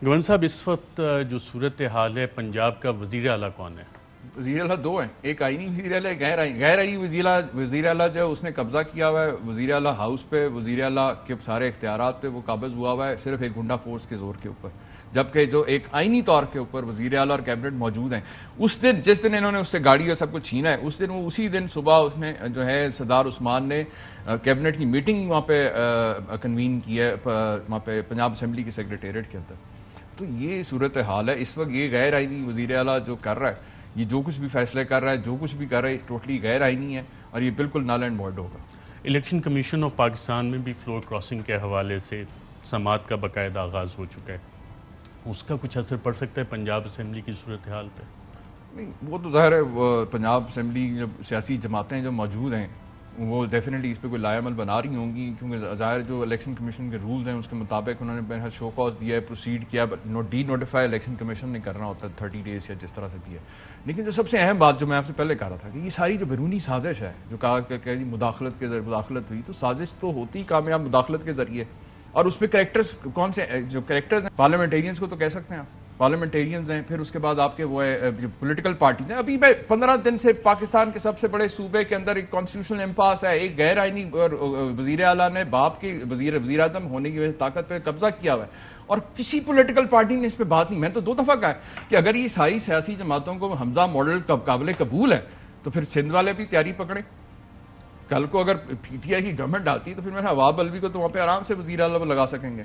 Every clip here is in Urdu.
گورنر صاحب اس وقت جو صورتحال ہے پنجاب کا وزیر اعلیٰ کون ہے؟ وزیر اعلیٰ دو ہیں، ایک آئینی وزیر اعلیٰ ہے، غیر آئینی وزیر اعلیٰ جو ہے اس نے قبضہ کیا ہوا ہے وزیر اعلیٰ ہاؤس پہ، وزیر اعلیٰ کے سارے اختیارات پہ وہ قابض ہوا ہوا ہے صرف ایک گنڈا فورس کے زور کے اوپر، جبکہ جو ایک آئینی طور کے اوپر وزیر اعلیٰ اور کیبنٹ موجود ہیں. اس دن جس دن انہوں نے اس سے گاڑی اور سب کچھ چھینا ہے اس دن اسی دن صبح اس نے جو ہے سردار عثمان نے کیبنٹ کی میٹنگ وہاں پہ کنوین کی ہے وہاں پہ پنجاب اسمبلی کے سیکریٹریٹ کے اندر. تو یہ صورتحال ہے اس وقت. یہ غیر آئینی وزیر اعلیٰ جو کر رہا ہے، یہ جو کچھ بھی فیصلے کر رہا ہے، جو کچھ بھی کر رہا ہے، ٹوٹلی غیر آئینی ہے اور یہ بالکل نل اینڈ وائڈ ہوگا. الیکشن کمیشن آف پاکستان میں بھی فلور کراسنگ کے حوالے سے سماعت کا باقاعدہ آغاز ہو چکا ہے، اس کا کچھ اثر پڑ سکتا ہے پنجاب اسمبلی کی صورتحال پہ؟ نہیں، وہ تو ظاہر ہے پنجاب اسمبلی جو سیاسی جماعتیں جو موجود ہیں وہ ڈیفینیٹلی اس پہ کوئی لائے عمل بنا رہی ہوں گی، کیونکہ ظاہر جو الیکشن کمیشن کے رولز ہیں اس کے مطابق انہوں نے شو کاز دیا ہے، پروسیڈ کیا، ڈی نوٹیفائی الیکشن کمیشن نے کرنا ہوتا ہے 30 days یا جس طرح سے بھی ہے. لیکن جو سب سے اہم بات جو میں آپ سے پہلے کہہ رہا تھا کہ یہ ساری جو بیرونی سازش ہے جو کہا کہ مداخلت کے ذریعے مداخلت ہوئی، تو سازش تو ہوتی کامیاب مداخلت کے ذریعے، اور اس پہ کریکٹرز کون سے جو کریکٹرز ہیں پارلیمنٹیرینز کو تو کہہ سکتے ہیں آپ، پارلیمنٹیرینز ہیں، پھر اس کے بعد آپ کے وہ جو پولیٹیکل پارٹیز ہیں. ابھی میں 15 دن سے پاکستان کے سب سے بڑے صوبے کے اندر ایک کانسٹیٹیوشنل امپاس ہے، ایک غیر آئینی وزیر اعلیٰ نے باپ کے وزیر اعظم ہونے کی وجہ سے طاقت پہ قبضہ کیا ہوا ہے اور کسی پولیٹیکل پارٹی نے اس پہ بات نہیں. میں تو 2 دفعہ کہا ہے کہ اگر یہ ساری سیاسی جماعتوں کو حمزہ ماڈل قابل قبول ہے تو پھر سندھ والے بھی تیاری پکڑیں. کل کو اگر پی ٹی آئی کی گورنمنٹ آتی ہے تو پھر میرا عواب الوی کو تو وہاں پہ آرام سے وزیر اعلیٰ لگا سکیں گے.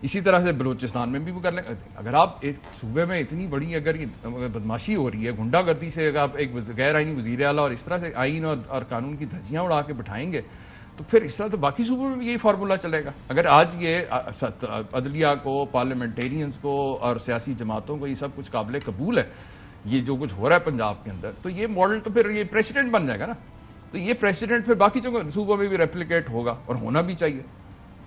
اسی طرح سے بلوچستان میں بھی وہ کر لیں. اگر آپ ایک صوبے میں اتنی بڑی اگر یہ بدماشی ہو رہی ہے، گنڈا گردی سے، اگر آپ ایک غیر آئینی وزیر اعلیٰ اور اس طرح سے آئین اور قانون کی دھجیاں اڑا کے بٹھائیں گے تو پھر اس طرح تو باقی صوبوں میں بھی یہی فارمولہ چلے گا. اگر آج یہ عدلیہ کو، پارلیمنٹیرینز کو اور سیاسی جماعتوں کو یہ سب کچھ قابل قبول ہے، یہ جو کچھ ہو رہا ہے پنجاب کے اندر، تو یہ ماڈل تو پھر یہ پریسیڈنٹ بن جائے گا نا. تو یہ پریسیڈنٹ پھر باقی صوبوں میں بھی ریپلیکیٹ ہوگا اور ہونا بھی چاہیے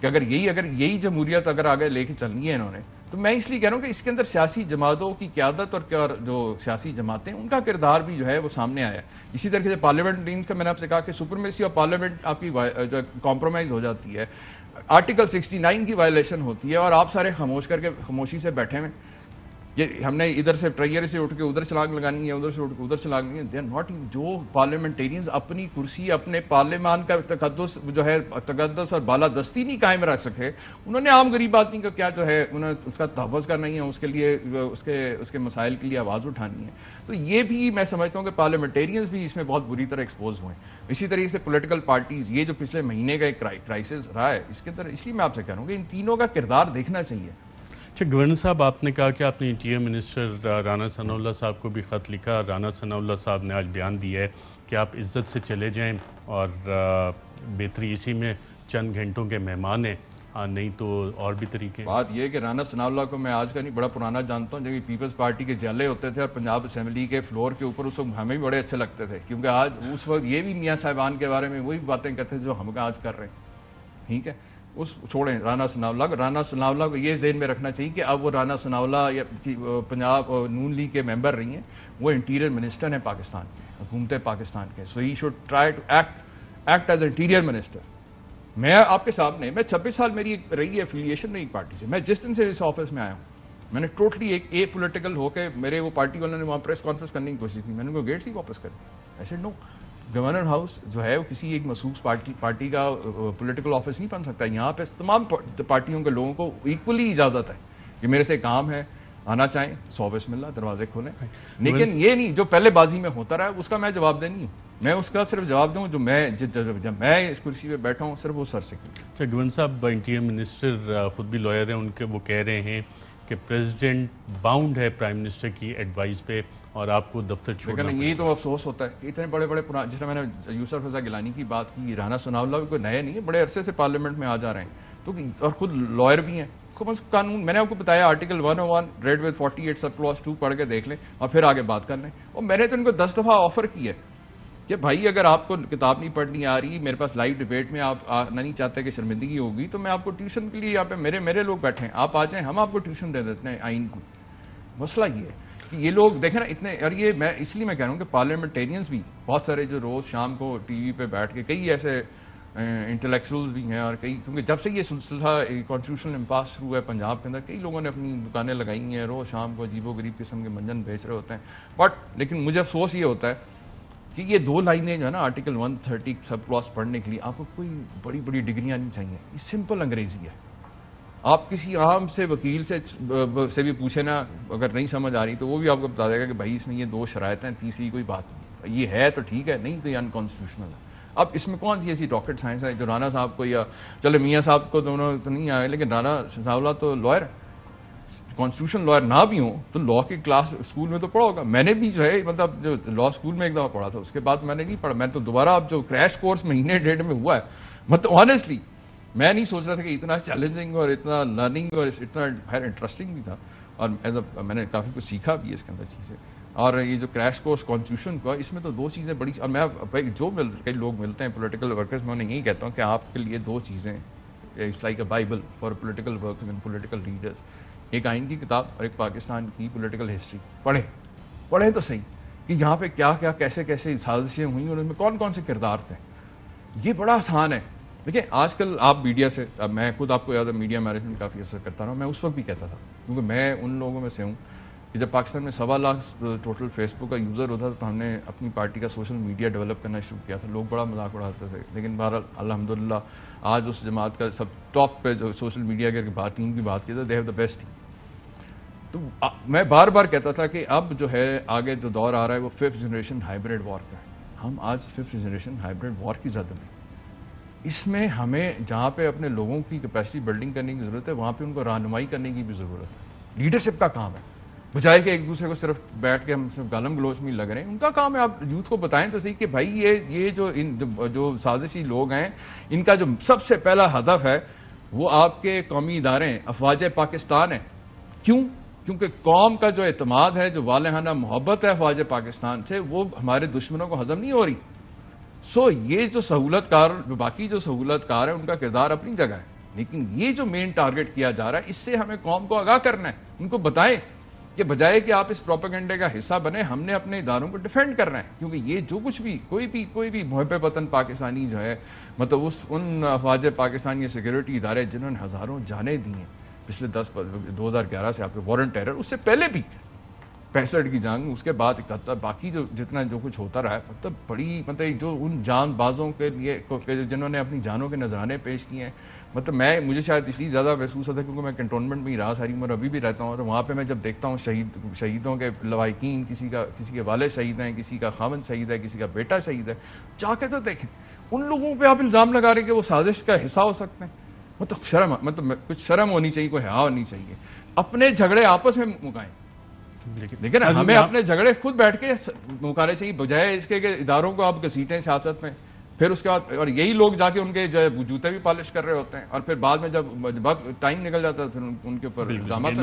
کہ اگر یہی جمہوریت اگر آگے لے کے چلنی ہے انہوں نے. تو میں اس لیے کہہ رہا ہوں کہ اس کے اندر سیاسی جماعتوں کی قیادت اور جو سیاسی جماعتیں ان کا کردار بھی جو ہے وہ سامنے آیا ہے. اسی طریقے سے پارلیمنٹ کا میں نے آپ سے کہا کہ سپرمیسی آف پارلیمنٹ آپ کی جو کمپرومائز ہو جاتی ہے، آرٹیکل 69 کی وائلیشن ہوتی ہے اور آپ سارے خاموش کر کے خاموشی سے بیٹھے ہوئے. یہ ہم نے ادھر سے ٹریئر سے اٹھ کے ادھر چھلانگ لگانی ہے، ادھر سے اٹھ کے ادھر چھلانگ لگانی ہے. ناٹ جو پارلیمنٹیرینز اپنی کرسی، اپنے پارلیمان کا تقدس جو ہے تقدس اور بالادستی نہیں قائم رکھ سکے، انہوں نے عام غریب آدمی کا کیا جو ہے انہوں نے اس کا تحفظ کرنا ہی ہے، اس کے لیے اس کے مسائل کے لیے آواز اٹھانی ہے. تو یہ بھی میں سمجھتا ہوں کہ پارلیمنٹیرینز بھی اس میں بہت بری طرح ایکسپوز ہوئے ہیں. اسی طریقے سے پولیٹیکل پارٹیز، یہ جو پچھلے مہینے کا ایک کرائسس رہا ہے اس کے اندر، اس لیے میں آپ سے کہہ رہا ہوں کہ ان تینوں کا کردار دیکھنا چاہیے. اچھا گورنر صاحب، آپ نے کہا کہ آپ نے انٹیریئر منسٹر رانا ثناء اللہ صاحب کو بھی خط لکھا. رانا ثناء اللہ صاحب نے آج بیان دیا ہے کہ آپ عزت سے چلے جائیں اور بہتری اسی میں چند گھنٹوں کے مہمان ہیں، نہیں تو اور بھی طریقے. بات یہ ہے کہ رانا ثناء اللہ کو میں آج کا نہیں بڑا پرانا جانتا ہوں. جب پیپلز پارٹی کے جلے ہوتے تھے اور پنجاب اسمبلی کے فلور کے اوپر اس وقت ہمیں بھی بڑے اچھے لگتے تھے، کیونکہ آج اس وقت یہ بھی میاں صاحبان کے بارے میں وہی باتیں کرتے تھے جو ہم آج کر رہے ہیں. ٹھیک ہے، اس چھوڑیں رانا ثناء اللہ کو. رانا ثناء اللہ کو یہ ذہن میں رکھنا چاہیے کہ اب وہ رانا ثناء اللہ یا پنجاب نون لیگ کے ممبر رہی ہیں، وہ انٹیریئر منسٹر ہیں پاکستان کے، حکومت پاکستان کے. So he should try to act as interior minister. میں آپ کے سامنے، میں 26 سال میری رہی ہے افیلیشن نہیں پارٹی سے. میں جس دن سے اس آفس میں آیا ہوں میں نے ٹوٹلی ایک اے پولیٹیکل ہو کے، میرے وہ پارٹی والوں نے وہاں پریس کانفرنس کرنے کی کوشش کی، میں نے کو گیٹ سے واپس کر دیا. ایسے نو، گورنر ہاؤس جو ہے وہ کسی ایک مخصوص پارٹی کا پولیٹیکل آفس نہیں بن سکتا. یہاں پہ تمام پارٹیوں کے لوگوں کو ایکولی اجازت ہے کہ میرے سے کام ہے، آنا چاہیں 100 بسم اللہ دروازے کھولیں. لیکن یہ نہیں جو پہلے بازی میں ہوتا رہا اس کا میں جواب دے نہیں ہوں. میں اس کا صرف جواب دوں جو میں جب میں اس کرسی پہ بیٹھا ہوں صرف وہ سر سے. اچھا گورنر صاحب، انٹیریئر منسٹر خود بھی لائر ہیں، وہ کہہ رہے ہیں کہ پریزیڈنٹ باؤنڈ ہے پرائم منسٹر کی ایڈوائز پہ اور آپ کو دفتر چھوڑنا پڑے گا. یہی تو افسوس ہوتا ہے کہ اتنے بڑے پرانے، جس طرح میں نے یوسف رضا گیلانی کی بات کی، رانا ثناء اللہ بھی کوئی نئے نہیں ہے، بڑے عرصے سے پارلیمنٹ میں آ جا رہے ہیں تو اور خود لائر بھی ہیں. قانون میں نے آپ کو بتایا article 101 read with 48 sub class 2 پڑھ کے دیکھ لیں اور پھر آگے بات کر لیں. اور میں نے تو ان کو 10 دفعہ آفر کی ہے کہ بھائی اگر آپ کو کتاب نہیں پڑھنی آ رہی، میرے پاس لائیو ڈبیٹ میں آپ آنا نہیں چاہتے کہ شرمندگی ہوگی، تو میں آپ کو ٹیوشن کے لیے یہاں پہ میرے لوگ بیٹھے ہیں، آپ آ جائیں، ہم آپ کو ٹیوشن دے دیتے ہیں آئین کو. مسئلہ یہ ہے کہ یہ لوگ دیکھیں نا اتنے، اور یہ میں اس لیے میں کہہ رہا ہوں کہ پارلیمنٹیرینز بھی بہت سارے جو روز شام کو ٹی وی پہ بیٹھ کے کئی ایسے انٹلیکچوئلز بھی ہیں اور کئی، کیونکہ جب سے یہ سلسلہ کانسٹیٹیوشنل امپاس ہوا ہے پنجاب کے اندر، کئی لوگوں نے اپنی دکانیں لگائی ہیں، روز شام کو عجیب و غریب قسم کے منجن بیچ رہے ہوتے ہیں. بٹ لیکن مجھے افسوس یہ ہوتا ہے کہ یہ 2 لائنیں جو ہے نا آرٹیکل 130 سب کلاس پڑھنے کے لیے آپ کو کوئی بڑی بڑی ڈگریاں نہیں چاہیے. یہ سمپل انگریزی ہے. آپ کسی عام سے وکیل سے بھی پوچھیں نا، اگر نہیں سمجھ آ رہی تو وہ بھی آپ کو بتا دے گا کہ بھائی اس میں یہ 2 شرائط ہیں، تیسری کوئی بات نہیں. یہ ہے تو ٹھیک ہے، نہیں تو یہ انکانسٹیٹیوشنل ہے. اب اس میں کون سی ایسی راکٹ سائنس ہے جو رانا صاحب کو، یا چلے میاں صاحب کو دونوں تو نہیں آئے، لیکن رانا ثناء تو لائر ہے، کانسٹیٹیوشن لائر نہ بھی ہوں تو لا کی کلاس اسکول میں تو پڑھا ہوگا. میں نے بھی جو ہے مطلب جو لا اسکول میں ایک دفعہ پڑھا تھا، اس کے بعد میں نے نہیں پڑھا. میں تو دوبارہ اب جو کریش کورس مہینے 1.5 میں ہوا ہے، مطلب آنیسٹلی میں نہیں سوچ رہا تھا کہ اتنا چیلنجنگ اور اتنا لرننگ اور اتنا انٹرسٹنگ بھی تھا. اور میں نے کافی کچھ سیکھا بھی ہے اس کے اندر چیزیں. اور یہ جو کریش کورس کانسٹیٹیوشن کا، اس میں تو 2 چیزیں بڑی، اور میں جو کئی لوگ ملتے ہیں پولیٹیکل ورکرز، میں انہیں یہی کہتا ہوں کہ آپ کے لیے 2 چیزیں، it's like a Bible for political workers and political leaders. ایک آئین کی کتاب اور ایک پاکستان کی پولیٹیکل ہسٹری. پڑھیں تو صحیح کہ یہاں پہ کیا کیا کیسے کیسے سازشیں ہوئیں اور ان میں کون کون سے کردار تھے. یہ بڑا آسان ہے. دیکھیں آج کل آپ میڈیا سے، اب میں خود آپ کو یاد ہے میڈیا مینجمنٹ کافی اثر کرتا رہا ہوں. میں اس وقت بھی کہتا تھا، کیونکہ میں ان لوگوں میں سے ہوں کہ جب پاکستان میں 1.25 لاکھ ٹوٹل فیس بک کا یوزر ہوتا تھا تو ہم نے اپنی پارٹی کا سوشل میڈیا ڈیولپ کرنا شروع کیا تھا. لوگ بڑا مذاق اڑاتے تھے، لیکن بہرحال الحمدللہ آج اس جماعت کا سب ٹاپ پہ جو سوشل میڈیا کے ٹیم کی بات کی تو they have the best team. تو میں بار بار کہتا تھا کہ اب جو ہے آگے جو دور آ رہا ہے وہ 5th جنریشن ہائبریڈ وار کا ہے. ہم آج 5th جنریشن ہائبریڈ وار کی زد میں. اس میں ہمیں جہاں پہ اپنے لوگوں کی کیپیسٹی بلڈنگ کرنے کی ضرورت ہے، وہاں پہ ان کو رہنمائی کرنے کی بھی ضرورت ہے. لیڈرشپ کا کام ہے، بجائے کہ ایک دوسرے کو صرف بیٹھ کے ہم صرف گالم گلوچ میں لگ رہے ہیں. ان کا کام ہے آپ یوتھ کو بتائیں تو صحیح کہ بھائی یہ جو سازشی لوگ ہیں، ان کا جو سب سے پہلا ہدف ہے وہ آپ کے قومی ادارے ہیں، افواج پاکستان ہیں. کیونکہ قوم کا جو اعتماد ہے، جو والہانہ محبت ہے افواج پاکستان سے، وہ ہمارے دشمنوں کو ہضم نہیں ہو رہی. سو یہ جو سہولت کار، باقی جو سہولت کار ہے ان کا کردار اپنی جگہ ہے، لیکن یہ جو مین ٹارگٹ کیا جا رہا ہے، اس سے ہمیں قوم کو آگاہ کرنا ہے. ان کو بتائیں کہ بجائے کہ آپ اس پروپیگنڈے کا حصہ بنے، ہم نے اپنے اداروں کو ڈیفینڈ کرنا ہے. کیونکہ یہ جو کچھ بھی کوئی بھی محب وطن پاکستانی جو ہے، مطلب ان افواج پاکستان یا سیکورٹی ادارے جنہوں نے ہزاروں جانیں دی ہیں پچھلے 2011 سے، آپ کے وارن ٹیرر، اس سے پہلے بھی 65 کی جنگ، اس کے بعد باقی جتنا جو کچھ ہوتا رہا ہے، مطلب بڑی جو ان جان بازوں کے لیے جنہوں نے اپنی جانوں کے نذرانے پیش کیے ہیں. مطلب مجھے شاید اس لیے زیادہ محسوس ہوتا ہے کیونکہ میں کنٹونمنٹ میں ہی رہا ساری عمر، ابھی بھی رہتا ہوں، اور وہاں پہ میں جب دیکھتا ہوں شہیدوں کے لواحقین، کسی کے والد شہید ہیں، کسی کا خاوند شہید ہے، کسی کا بیٹا شہید ہے، جا کے تو دیکھیں. ان لوگوں پہ آپ الزام لگا رہے ہیں کہ وہ سازش کا حصہ ہو سکتے ہیں. مطلب کچھ شرم ہونی چاہیے، کوئی حیا ہونی چاہیے. اپنے جھگڑے آپس میں مکائیں، لیکن ہمیں اپنے جھگڑے خود بیٹھ کے مکانے چاہیے، بجائے اس کے کہ اداروں کو آپ گھسیٹیں سیاست میں. پھر اس کے بعد اور یہی لوگ جا کے ان کے جو ہے جوتے بھی پالش کر رہے ہوتے ہیں، اور پھر بعد میں جب وقت ٹائم نکل جاتا ہے پھر ان کے اوپر الزامات